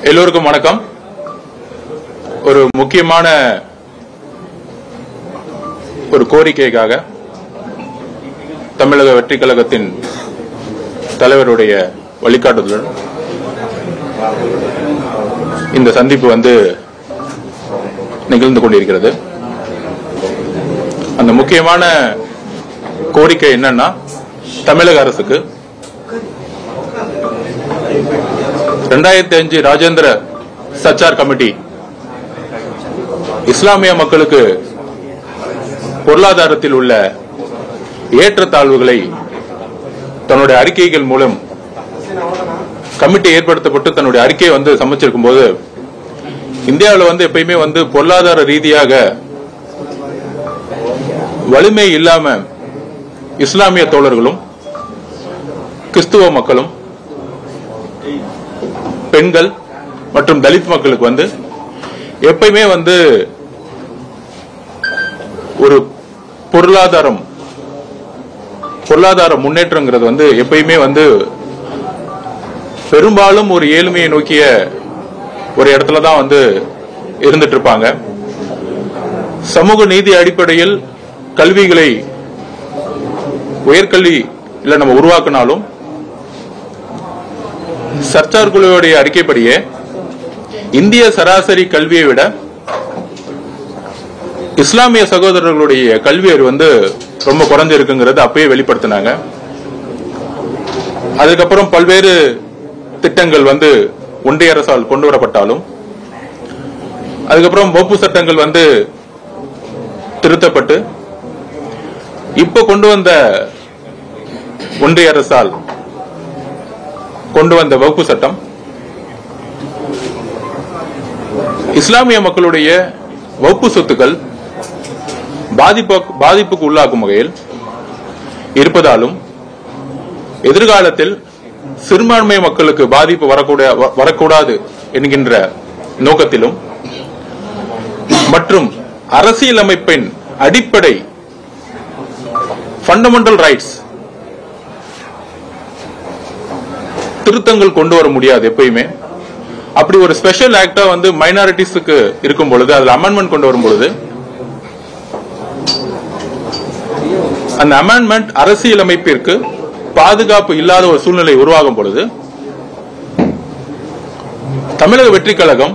எல்லோருக்கும் வணக்கம். ஒரு முக்கியமான ஒரு கோரிக்கைக்காக தமிழக வெற்றி கழகத்தின் தலைவருடைய வழிகாட்டுதலுடன் இந்த சந்திப்பு நிகழ்ந்து கொண்டிருக்கிறது. அந்த முக்கியமான கோரிக்கை என்னன்னா, தமிழக அரசுக்கு 2005 ராஜேந்திர சச்சார் கமிட்டி இஸ்லாமிய மக்களுக்கு பொருளாதாரத்தில் உள்ள ஏற்றத்தாழ்வுகளை தன்னுடைய அறிக்கைகள் மூலம் கமிட்டி ஏற்படுத்தப்பட்டு தன்னுடைய அறிக்கையை சமைச்சிருக்கும் போது, இந்தியாவில் எப்பயுமே பொருளாதார ரீதியாக வலிமை இல்லாம இஸ்லாமிய தோழர்களும் கிறிஸ்துவ மக்களும் பெண்கள் மற்றும் தலித் மக்களுக்கு எப்பயுமே ஒரு பொருளாதார முன்னேற்றங்கிறது எப்பயுமே பெரும்பாலும் ஒரு ஏழ்மையை நோக்கிய ஒரு இடத்துல தான் இருந்துட்டு இருப்பாங்க. சமூக நீதி அடிப்படையில் கல்விகளை உயர்கல்வி நம்ம உருவாக்கினாலும், சர்ச்சார் குழுவுடைய அறிக்கைப்படியே இந்திய சராசரி கல்வியை விட இஸ்லாமிய சகோதரர்களுடைய கல்வி அறிவு ரொம்ப குறைஞ்சிருக்குங்கிறது அப்பயே வெளிப்படுத்தினாங்க. அதுக்கப்புறம் பல்வேறு திட்டங்கள் ஒன்றிய அரசால் கொண்டு வரப்பட்டாலும், அதுக்கப்புறம் வகுப்பு சட்டங்கள் திருத்தப்பட்டு இப்ப கொண்டு வந்த ஒன்றிய அரசால் கொண்டு வந்த வகுப்பு சட்டம் இஸ்லாமிய மக்களுடைய வகுப்பு சொத்துக்கள் பாதிப்புக்கு உள்ளாக்கும் வகையில் இருப்பதாலும், எதிர்காலத்தில் சிறுபான்மை மக்களுக்கு பாதிப்பு வரக்கூடாது என்கின்ற நோக்கத்திலும், மற்றும் அரசியலமைப்பின் அடிப்படை ஃபண்டமெண்டல் ரைட்ஸ் திருத்தங்கள் கொண்டு வர முடியாது. எப்பயுமே அப்படி ஒரு ஸ்பெஷல் ஆக்டா மைனாரிட்டிஸ்க்கு இருக்கும் பொழுது, அதுல அமெண்ட்மெண்ட் கொண்டு வரும் பொழுது, அந்த அமெண்ட்மெண்ட் அரசியலமைப்பிற்கு பாதுகாப்பு இல்லாத ஒரு சூழ்நிலை உருவாகும் பொழுது, தமிழக வெற்றி கழகம்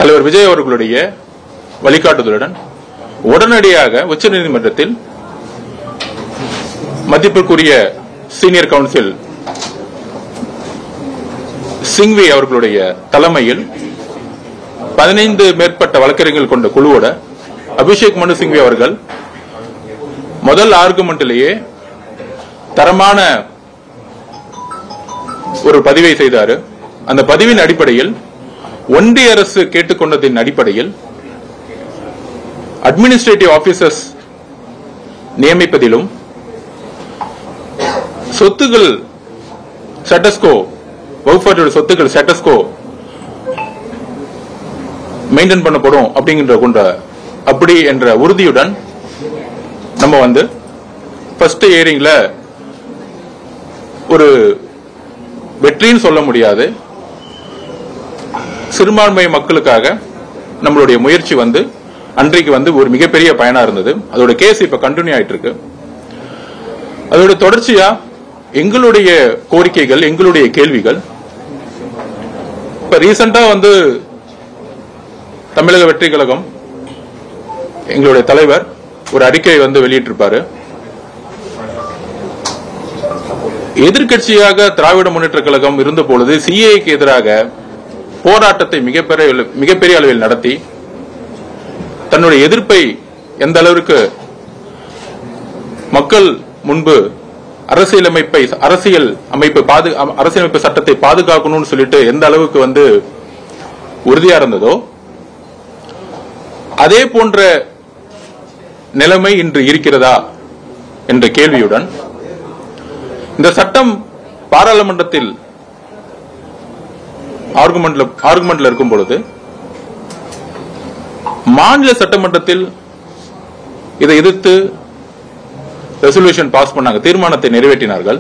தலைவர் விஜய் அவர்களுடைய வழிகாட்டுதலுடன் உடனடியாக உச்சநீதிமன்றத்தில் மதிப்பிற்குரிய சீனியர் கவுன்சில் சிங்வி அவர்களுடைய தலைமையில் 15 மேற்பட்ட வழக்கறிஞர்கள் கொண்ட குழுவோட அபிஷேக் மனு சிங்வி அவர்கள் முதல் ஆர்குமெண்ட்லேயே தரமான ஒரு பதிவை செய்தார். அந்த பதிவின் அடிப்படையில் ஒன்றிய அரசு கேட்டுக்கொண்டதின் அடிப்படையில் அட்மினிஸ்ட்ரேட்டிவ் ஆபீசர்ஸ் நியமிப்பதிலும், சொத்துக்கள் ஸ்டேட்டஸ்கோ வகுப்பாற்றோட சொத்துக்கள் ஸ்டேட்டஸ்கோ மெயின்டைன் பண்ணப்படும் அப்படி என்ற உறுதியுடன் நம்ம ஃபர்ஸ்ட் ஹியரிங்ல ஒரு வெற்றின்னு சொல்ல முடியாது, சிறுபான்மை மக்களுக்காக நம்மளுடைய முயற்சி அன்றைக்கு ஒரு மிகப்பெரிய பயனா இருந்தது. அதோட கேஸ் இப்ப கண்டினியூ ஆயிட்டு இருக்கு. அதோட தொடர்ச்சியா எங்களுடைய கோரிக்கைகள், எங்களுடைய கேள்விகள் இப்ப ரீசெண்டா தமிழக வெற்றி கழகம் எங்களுடைய தலைவர் ஒரு அறிக்கையை வெளியிட்டிருப்பாரு. எதிர்கட்சியாக திராவிட முன்னேற்ற கழகம் இருந்த பொழுது சிஏக்கு எதிராக போராட்டத்தை மிகப்பெரிய அளவில் நடத்தி தன்னுடைய எதிர்ப்பை எந்த அளவிற்கு மக்கள் முன்பு அரசியலமைப்பு சட்டத்தை பாதுகாக்கணும்னு சொல்லிட்டு எந்த அளவுக்கு உறுதியா இருந்ததோ, அதே போன்ற நிலைமை இன்று இருக்கிறதா என்ற கேள்வியுடன் இந்த சட்டம் பாராளுமன்றத்தில் ஆர்குமெண்ட்ல இருக்கும் பொழுது, மாநில சட்டமன்றத்தில் இதை எதிர்த்து ரெசல்யூஷன் பாஸ் பண்ணாங்க, தீர்மானத்தை நிறைவேற்றினார்கள்.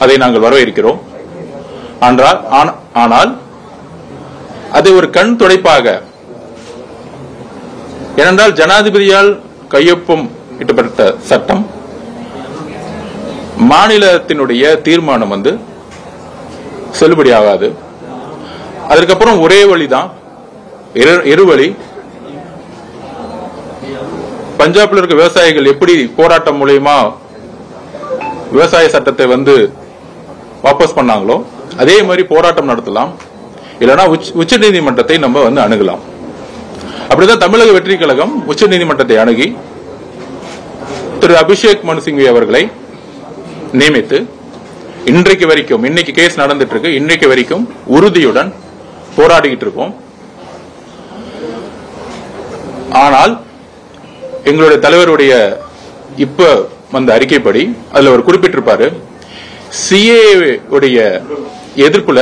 அதை நாங்கள் வரவேற்கிறோம். ஆனால் அதை ஒரு கண் துடைப்பாக, ஏனென்றால் ஜனாதிபதியால் கையொப்பம் இட்டப்பட்ட சட்டம், மாநிலத்தினுடைய தீர்மானம் வந்து செல்லுபடியாகாது. அதற்கப்புறம் ஒரே வழிதான், இருவழி. பஞ்சாப்ல இருக்க விவசாயிகள் எப்படி போராட்டம் மூலமா விவசாய சட்டத்தை வந்து வாபஸ் பண்ணாங்களோ அதே மாதிரி போராட்டம் நடத்தலாம், இல்லைன்னா உச்ச நீதிமன்றத்தை நம்ம வந்து அணுகலாம். அப்படிதான் தமிழக வெற்றி கழகம் உச்ச நீதிமன்றத்தை அணுகி திரு அபிஷேக் மனு சிங்வி அவர்களை நியமித்து இன்றைக்கு வரைக்கும், இன்னைக்கு கேஸ் நடந்துட்டு இருக்கு, இன்றைக்கு வரைக்கும் உறுதியுடன் போராடிக்கிட்டு இருக்கோம். ஆனால் எங்களுடைய தலைவருடைய இப்ப வந்த அறிக்கைப்படி அதுல அவர் குறிப்பிட்டிருப்பாரு, சிஏஏ உடைய எதிர்ப்புல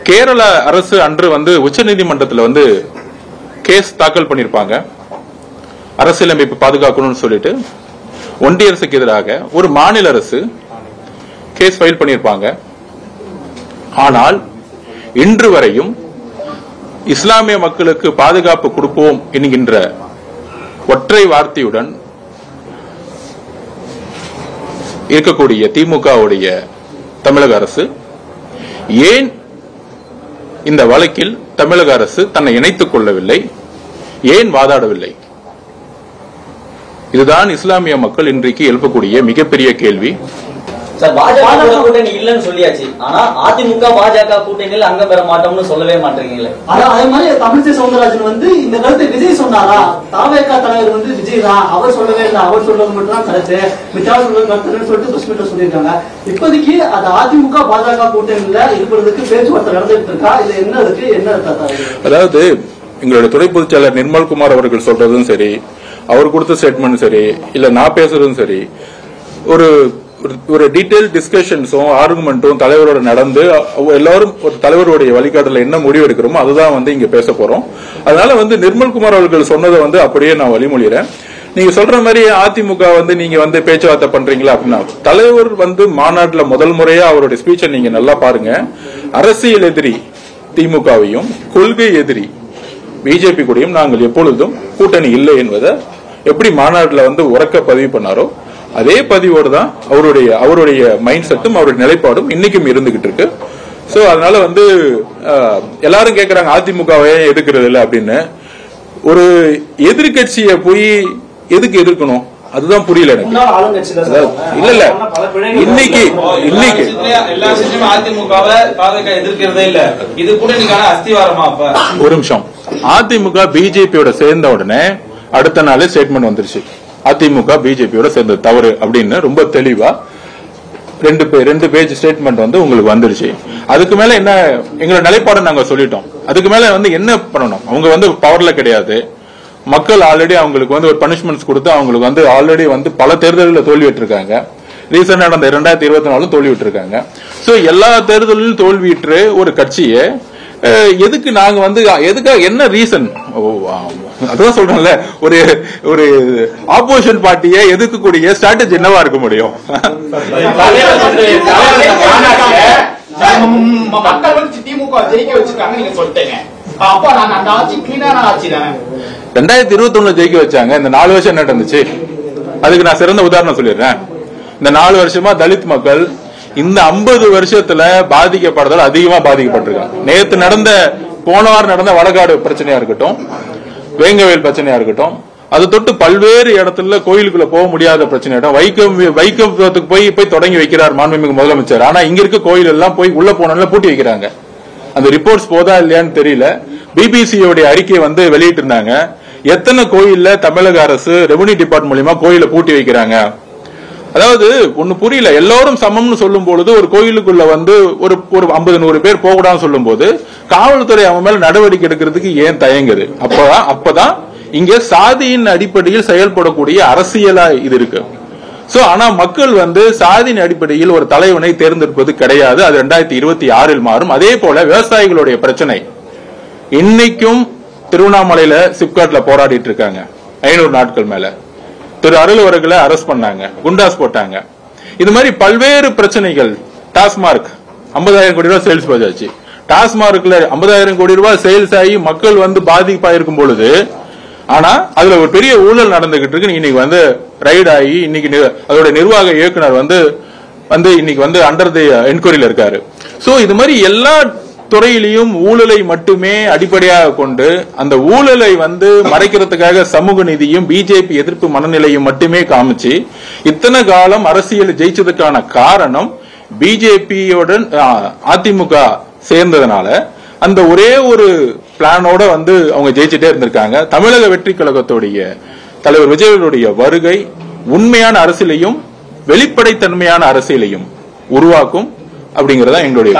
கேரள அரசு அன்று வந்து உச்ச நீதிமன்றத்தில் வந்து கேஸ் தாக்கல் பண்ணிருப்பாங்க, அரசியலமைப்பு பாதுகாக்கணும்னு சொல்லிட்டு ஒன்றிய அரசுக்கு எதிராக ஒரு மாநில அரசு கேஸ் ஃபைல் பண்ணிருப்பாங்க. ஆனால் இன்று வரையும் இஸ்லாமிய மக்களுக்கு பாதுகாப்பு கொடுப்போம் என்கின்ற ஒற்றை வார்த்தையுடன் இருக்கக்கூடிய திமுகவுடைய தமிழக அரசு ஏன் இந்த வழக்கில் தமிழக அரசு தன்னை இணைத்துக் கொள்ளவில்லை, ஏன் வாதாடவில்லை? இதுதான் இஸ்லாமிய மக்கள் இன்றைக்கு எழுப்பக்கூடிய மிகப்பெரிய கேள்வி. பாஜக கூட்டணி இல்லன்னு சொல்லியாச்சு, ஆனா அதிமுக பாஜக கூட்டணியில் அங்கம் பெற மாட்டோம்னு சொல்லவே மாட்டீங்களே. அதே மாதிரி தமிழிசை சவுந்தரராஜன் வந்து இந்த கருத்தை விஜய் சொன்னாரா? தாவேகா தலைவர் வந்து விஜய் தான், அவர் சொல்லவே இல்லை, அவர் சொல்றது மட்டும் தான் கருத்து, மிச்சா சொல்றது கருத்துன்னு சொல்லிட்டு பிரஸ் சொல்லியிருக்காங்க. இப்போதைக்கு அது அதிமுக பாஜக கூட்டணியில இருக்கிறதுக்கு பேச்சுவார்த்தை நடந்துட்டு இருக்கா? இது என்ன இருக்கு, என்ன இருக்கா? அதாவது எங்களுடைய துணை பொதுச் செயலர் நிர்மல்குமார் அவர்கள் சொல்றதும் சரி, அவர் கொடுத்த ஸ்டேட்மெண்ட் சரி, இல்ல நான் பேசுறதும் சரி, ஒரு டீடைல் டிஸ்கஷன்ஸும் ஆர்குமெண்ட்டும் தலைவரோட நடந்து எல்லாரும் ஒரு தலைவருடைய வழிகாட்டல என்ன முடிவு எடுக்கிறோமோ அதுதான் வந்து இங்க பேச போறோம். அதனால வந்து நிர்மல்குமார் அவர்கள் சொன்னதை வந்து அப்படியே நான் வழிமொழிறேன். நீங்க சொல்ற மாதிரி அதிமுக வந்து நீங்க வந்து பேச்சுவார்த்தை பண்றீங்களா அப்படின்னா, தலைவர் வந்து மாநாட்டுல முதல் முறையா அவருடைய ஸ்பீச்சை நீங்க நல்லா பாருங்க. அரசியல் எதிரி திமுகவையும் கொள்கை எதிரி பிஜேபி கூடயும் நாங்கள் எப்பொழுதும் கூட்டணி இல்லை என்பதை எப்படி மாநாட்டில் வந்து உறக்க பதிவு பண்ணாரோ அதே பதிவோடு தான் அவருடைய மைண்ட் செட்டும் அவருடைய நிலைப்பாடும் இன்னைக்கும் இருந்துகிட்டு இருக்கு. சோ அதனால வந்து எல்லாரும் கேட்கறாங்க அதிமுகவை எதிர்க்கிறது இல்லை அப்படின்னு. ஒரு எதிர்கட்சியை போய் எதுக்கு எதிர்க்கணும் அதுதான் புரியல எனக்கு. இல்ல இன்னைக்கு ஒரு நிமிஷம், அதிமுக பிஜேபியோட சேர்ந்த உடனே அடுத்த நாளே ஸ்டேட்மெண்ட் வந்துருச்சு, அதிமுக பிஜேபியோட சேர்ந்தது தவறு அப்படின்னு ரொம்ப தெளிவா ரெண்டு பேஜ் ஸ்டேட்மெண்ட் வந்து உங்களுக்கு வந்துருச்சு. அதுக்கு மேல என்ன எங்களோட நிலைப்பாடு நாங்க சொல்லிட்டோம். அதுக்கு மேல வந்து என்ன பண்ணணும், அவங்க வந்து பவர்ல கிடையாது, மக்கள் ஆல்ரெடி அவங்களுக்கு வந்து ஒரு பனிஷ்மெண்ட்ஸ் கொடுத்து அவங்களுக்கு வந்து ஆல்ரெடி வந்து பல தேர்தல்களில் தோல்விட்டு இருக்காங்க. ரீசெண்டா நடந்த 2024 தோல்விட்டு இருக்காங்க. சோ எல்லா தேர்தலிலும் தோல்வியுற்று ஒரு கட்சியை எதுக்கு நாங்க வந்து எதுக்காக என்ன ரீசன், அதான் சொல்றேன்ல, ஒரு ஆப்போசிஷன் பார்ட்டியை எதிர்க்கக்கூடிய ஸ்ட்ராட்டஜி என்னவா இருக்க முடியும்? மக்கள் வந்து திமுக ஜெயிக்க வச்சிருக்காங்க நீங்க சொல்லிட்டீங்க. 2021 ஜெயிக்க வச்சாங்க. இந்த 4 வருஷம் என்ன நடந்துச்சு அதுக்கு நான் சிறந்த உதாரணம் சொல்லிடுறேன். இந்த 4 வருஷமா தலித் மக்கள் இந்த 50 வருஷத்துல பாதிக்கப்படுறதால அதிகமா பாதிக்கப்பட்டிருக்காங்க. நேற்று நடந்த போன வாரம் நடந்த வடகாடு பிரச்சனையா இருக்கட்டும், வேங்கவேல் பிரச்சனையா இருக்கட்டும், அது தொட்டு பல்வேறு இடத்துல கோயிலுக்குள்ள போக முடியாத பிரச்சனை, வைக்கத்துக்கு போய் தொடங்கி வைக்கிறார் மாண்புமிகு முதலமைச்சர். ஆனா இங்க இருக்க கோயில் எல்லாம் போய் உள்ள போனால பூட்டி வைக்கிறாங்க. அந்த ரிப்போர்ட்ஸ் போதா இல்லையான்னு தெரியல. பிபிசியோடைய அறிக்கை வந்து வெளியிட்டு இருந்தாங்க, எத்தனை கோயில்ல தமிழக அரசு ரெவன்யூ டிபார்ட்மெண்ட் மூலமா கோயில பூட்டி வைக்கிறாங்க. அதாவது ஒண்ணு புரியல, எல்லாரும் சமம்னு சொல்லும் பொழுது ஒரு கோயிலுக்குள்ள வந்து ஒரு 50-100 பேர் போகக்கூடாதுன்னு சொல்லும் போது காவல்துறை அவன் மேல நடவடிக்கை எடுக்கிறதுக்கு ஏன் தயங்குது? அப்பதான் இங்க சாதியின் அடிப்படையில் செயல்படக்கூடிய அரசியலா இது இருக்கு. சோ ஆனா மக்கள் வந்து சாதியின் அடிப்படையில் ஒரு தலைவனை தேர்ந்தெடுப்பது கிடையாது. அது 2026 மாறும். அதே போல விவசாயிகளுடைய பிரச்சனை இன்னைக்கும் திருவண்ணாமலையில சிப்காட்ல போராடிட்டு இருக்காங்க. 500 நாட்கள் மேல திரு அருள்வர்களை அரெஸ்ட் பண்ணாங்க, குண்டாஸ் போட்டாங்க. இது மாதிரி பல்வேறு பிரச்சனைகள், டாஸ்மார்க் 50,000 கோடி ரூபாய் சேல்ஸ் ஆச்சு. டாஸ்மார்க்ல 50,000 கோடி ரூபாய் சேல்ஸ் ஆகி மக்கள் வந்து பாதிப்பாயிருக்கும் பொழுது, ஆனா அதுல ஒரு பெரிய ஊழல் நடந்துகிட்டு இருக்கு. இன்னைக்கு வந்து ரைட் ஆகி இன்னைக்கு அதோட நிர்வாக இயக்குனர் வந்து இன்னைக்கு வந்து அண்டர் தி என்கொயரியில இருக்காரு. சோ இது மாதிரி எல்லா துறையிலையும் ஊழலை மட்டுமே அடிப்படையாக கொண்டு அந்த ஊழலை வந்து மறைக்கிறதுக்காக சமூக நீதியும் பிஜேபி எதிர்ப்பு மனநிலையும் மட்டுமே காமிச்சு இத்தனை காலம் அரசியல் ஜெயிச்சதுக்கான காரணம் பிஜேபியுடன் அதிமுக சேர்ந்ததுனால அந்த ஒரே ஒரு பிளானோட வந்து அவங்க ஜெயிச்சுட்டே இருந்திருக்காங்க. தமிழக வெற்றி கழகத்துடைய தலைவர் விஜயனுடைய வருகை உண்மையான அரசியலையும் வெளிப்படைத்தன்மையான அரசியலையும் உருவாக்கும் அப்படிங்கறதா எங்களுடைய